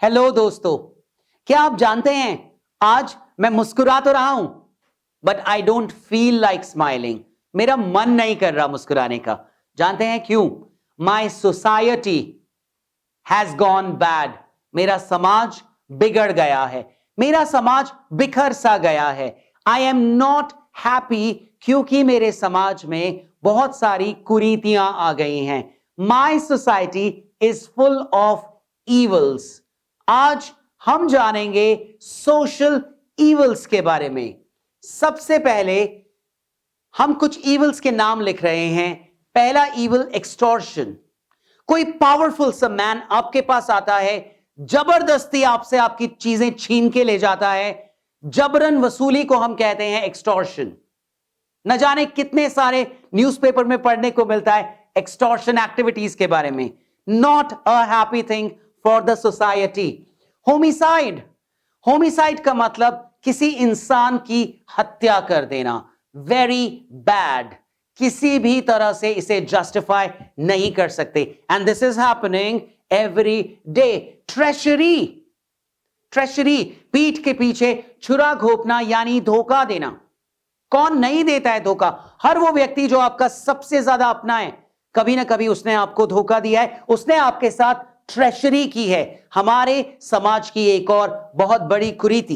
Hello दोस्तों, क्या आप जानते हैं आज मैं मुस्कुरा तो रहा हूं but I don't feel like smiling. मेरा मन नहीं कर रहा मुस्कुराने का। जानते हैं क्यों? My society has gone bad. मेरा समाज बिगड़ गया है, मेरा समाज बिखर सा गया है। आई एम नॉट हैप्पी क्योंकि मेरे समाज में बहुत सारी कुरीतियां आ गई हैं। My society is full of evils. आज हम जानेंगे सोशल ईवल्स के बारे में। सबसे पहले हम कुछ ईवल्स के नाम लिख रहे हैं। पहला ईवल एक्सटॉर्शन। कोई पावरफुल सा मैन आपके पास आता है, जबरदस्ती आपसे आपकी चीजें छीन के ले जाता है। जबरन वसूली को हम कहते हैं एक्सटॉर्शन। न जाने कितने सारे न्यूज़पेपर में पढ़ने को मिलता है एक्सटॉर्शन एक्टिविटीज के बारे में। Not a happy thing for the society. Homicide. Homicide का मतलब किसी इंसान की हत्या कर देना। Very bad. किसी भी तरह से इसे जस्टिफाई नहीं कर सकते। And this is happening every day. Treasury. Treasury, पीठ के पीछे छुरा घोंपना यानी धोखा देना। कौन नहीं देता है धोखा? हर वो व्यक्ति जो आपका सबसे ज्यादा अपना है, कभी ना कभी उसने आपको धोखा दिया है, उसने आपके साथ ट्रेशरी की है। हमारे समाज की एक और बहुत बड़ी कुरीति,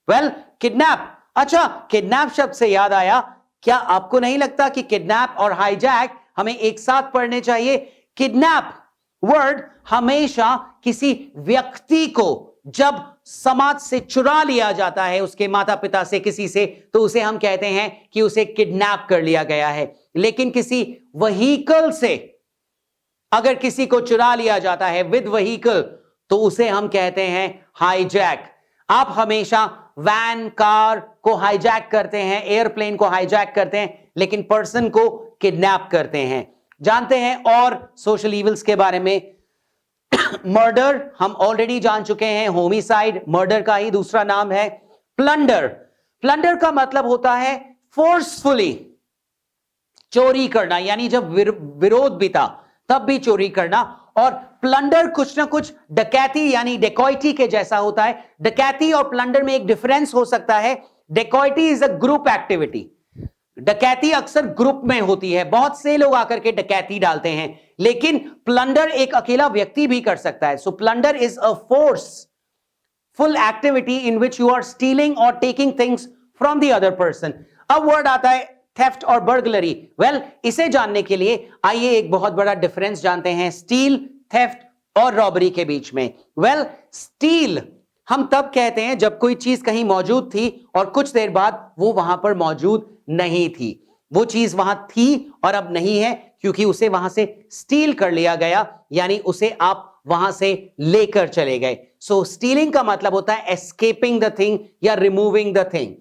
वेल, किडनैप। अच्छा, किडनैप शब्द से याद आया, क्या आपको नहीं लगता कि किडनैप और हाईजैक हमें एक साथ पढ़ने चाहिए? किडनैप वर्ड हमेशा किसी व्यक्ति को जब समाज से चुरा लिया जाता है, उसके माता पिता से, किसी से, तो उसे हम कहते हैं कि उसे किडनैप कर लिया गया है। लेकिन किसी वहीकल से अगर किसी को चुरा लिया जाता है विद व्हीकल, तो उसे हम कहते हैं हाईजैक। आप हमेशा वैन, कार को हाईजैक करते हैं, एयरप्लेन को हाईजैक करते हैं, लेकिन पर्सन को किडनैप करते हैं। जानते हैं और सोशल इविल्स के बारे में? मर्डर हम ऑलरेडी जान चुके हैं। होमिसाइड मर्डर का ही दूसरा नाम है। प्लंडर। प्लंडर का मतलब होता है फोर्सफुली चोरी करना, यानी जब विरोध भी था तब भी चोरी करना। और प्लंडर कुछ ना कुछ डकैती यानी डेकॉइटी के जैसा होता है। डकैती और प्लंडर में एक डिफरेंस हो सकता है। Dacoity is a group activity. डकैती अक्सर ग्रुप में होती है, बहुत से लोग आकर के डकैती डालते हैं, लेकिन प्लंडर एक अकेला व्यक्ति भी कर सकता है। So plunder is a forceful activity in which you are stealing और taking things from the other person. अब वर्ड आता है थेफ्ट और बर्गलरी। वेल, इसे जानने के लिए आइए एक बहुत बड़ा डिफरेंस जानते हैं स्टील, थेफ्ट और रॉबरी के बीच में। वेल, स्टील हम तब कहते हैं जब कोई चीज कहीं मौजूद थी और कुछ देर बाद वो वहां पर मौजूद नहीं थी। वो चीज वहां थी और अब नहीं है क्योंकि उसे वहां से स्टील कर लिया गया, यानी उसे आप वहां से लेकर चले गए। सो स्टीलिंग का मतलब होता है एस्केपिंग द थिंग या रिमूविंग द थिंग।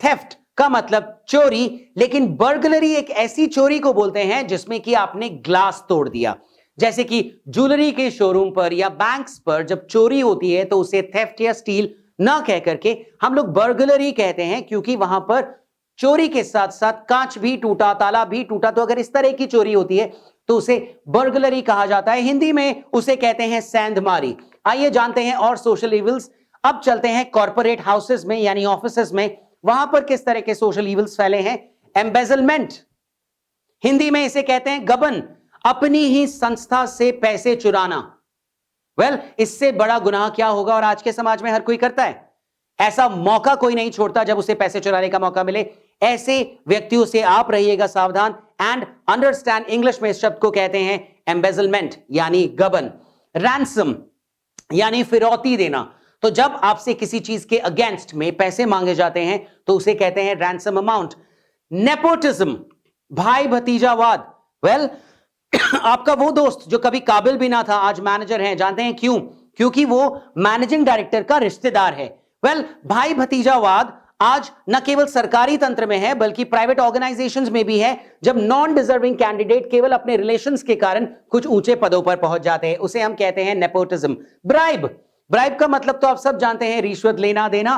थेफ्ट का मतलब चोरी, लेकिन बर्गलरी एक ऐसी चोरी को बोलते हैं जिसमें कि आपने ग्लास तोड़ दिया। जैसे कि ज्वेलरी के शोरूम पर या बैंक्स पर जब चोरी होती है तो उसे थेफ्ट या स्टील ना कह करके हम लोग बर्गलरी कहते हैं, क्योंकि वहां पर चोरी के साथ साथ कांच भी टूटा, ताला भी टूटा। तो अगर इस तरह की चोरी होती है तो उसे बर्गलरी कहा जाता है। हिंदी में उसे कहते हैं सेंधमारी। आइए जानते हैं और सोशल इविल्स। अब चलते हैं कॉर्पोरेट हाउसेस में यानी ऑफिसेस में। वहां पर किस तरह के सोशल इविल्स फैले हैं? एम्बेजलमेंट, हिंदी में इसे कहते हैं गबन, अपनी ही संस्था से पैसे चुराना। वेल, इससे बड़ा गुनाह क्या होगा? और आज के समाज में हर कोई करता है। ऐसा मौका कोई नहीं छोड़ता जब उसे पैसे चुराने का मौका मिले। ऐसे व्यक्तियों से आप रहिएगा सावधान। एंड अंडरस्टैंड, इंग्लिश में इस शब्द को कहते हैं एम्बेजलमेंट यानी गबन। रैंसम यानी फिरौती देना। तो जब आपसे किसी चीज के अगेंस्ट में पैसे मांगे जाते हैं तो उसे कहते हैं रैंसम अमाउंट। नेपोटिज्म, भाई भतीजावाद। वेल, आपका वो दोस्त जो कभी काबिल भी ना था आज मैनेजर है। जानते हैं क्यों? क्योंकि वो मैनेजिंग डायरेक्टर का रिश्तेदार है। वेल, भाई भतीजावाद आज न केवल सरकारी तंत्र में है बल्कि प्राइवेट ऑर्गेनाइजेशंस में भी है। जब नॉन डिजर्विंग कैंडिडेट केवल अपने रिलेशंस के कारण कुछ ऊंचे पदों पर पहुंच जाते हैं, उसे हम कहते हैं नेपोटिज्म। ब्राइब, ब्राइब का मतलब तो आप सब जानते हैं, रिश्वत लेना देना।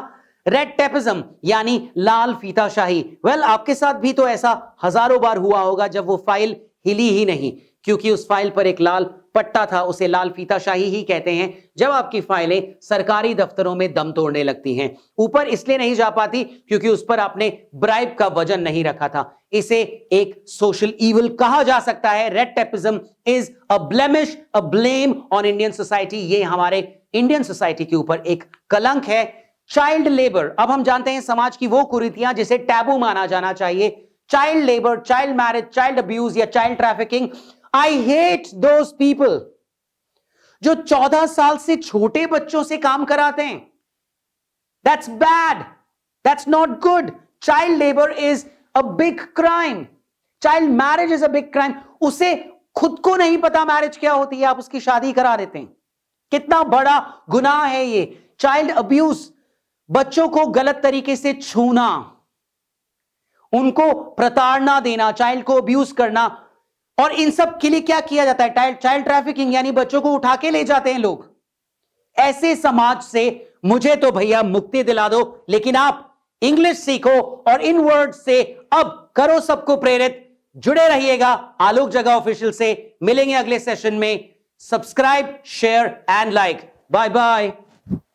रेड टेपिज्म यानी लाल फीताशाही। वेल, आपके साथ भी तो ऐसा हजारों बार हुआ होगा जब वो फाइल हिली ही नहीं। क्योंकि उस फाइल पर एक लाल पट्टा था, उसे लाल फीताशाही ही कहते हैं जब आपकी फाइलें सरकारी दफ्तरों में दम तोड़ने लगती हैं। ऊपर इसलिए नहीं जा पाती क्योंकि उस पर आपने ब्राइब का वजन नहीं रखा था। इसे एक सोशल ईविल कहा जा सकता है। Red tapism is a blemish, a blame on Indian society. ये हमारे इंडियन सोसाइटी के ऊपर एक कलंक है। चाइल्ड लेबर, अब हम जानते हैं समाज की वो कुरीतियां जिसे टैबू माना जाना चाहिए। Child labour, child marriage, child abuse या child trafficking. I hate those people जो 14 साल से छोटे बच्चों से काम कराते हैं। That's bad, that's not good. Child labour is a big crime, child marriage is a big crime. उसे खुद को नहीं पता मैरिज क्या होती है, आप उसकी शादी करा देते हैं। कितना बड़ा गुनाह है ये। चाइल्ड अब्यूज, बच्चों को गलत तरीके से छूना, उनको प्रताड़ना देना, चाइल्ड को अब्यूज करना। और इन सब के लिए क्या किया जाता है? चाइल्ड ट्रैफिकिंग, यानी बच्चों को उठा के ले जाते हैं लोग। ऐसे समाज से मुझे तो भैया मुक्ति दिला दो। लेकिन आप इंग्लिश सीखो और इन वर्ड से अब करो सबको प्रेरित। जुड़े रहिएगा आलोक जगह ऑफिशियल से। मिलेंगे अगले सेशन में। Subscribe, share and like. Bye bye.